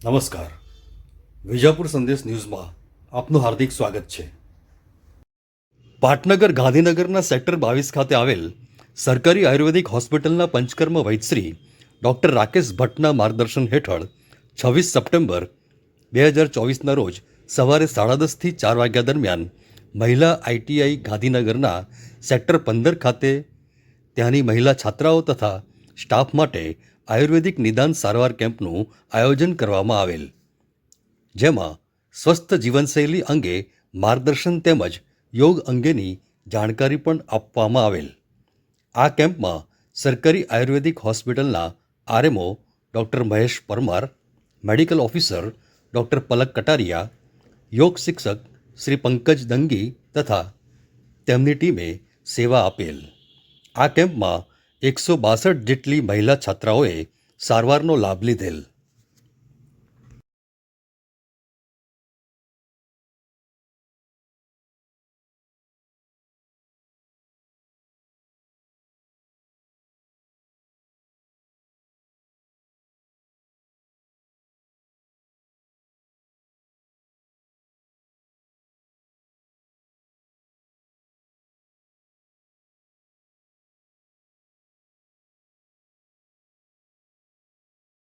નમસ્કાર. વિજાપુર સંદેશ ન્યૂઝમાં આપનું હાર્દિક સ્વાગત છે. પાટનગર ગાંધીનગરના સેક્ટર 22 ખાતે આવેલ સરકારી આયુર્વેદિક હોસ્પિટલના પંચકર્મ વૈદ્યશ્રી ડૉક્ટર રાકેશ ભટ્ટના માર્ગદર્શન હેઠળ 26 સપ્ટેમ્બર 2024ના રોજ સવારે 10:30થી 4 વાગ્યા દરમિયાન મહિલા આઈટીઆઈ ગાંધીનગરના સેક્ટર 15 ખાતે ત્યાંની મહિલા છાત્રાઓ તથા સ્ટાફ માટે આયુર્વેદિક નિદાન સારવાર કેમ્પનું આયોજન કરવામાં આવેલ, જેમાં સ્વસ્થ જીવનશૈલી અંગે માર્ગદર્શન તેમજ યોગ અંગેની જાણકારી પણ આપવામાં આવેલ. આ કેમ્પમાં સરકારી આયુર્વેદિક હોસ્પિટલના RMO doctor Mahesh Parmar, medical officer doctor Palak Kataria, યોગ શિક્ષક શ્રી પંકજ દંગી તથા તેમની ટીમે સેવા આપેલ. આ કેમ્પમાં 162 જેટલી મહિલા છાત્રાઓએ સારવારનો લાભ લીધેલ.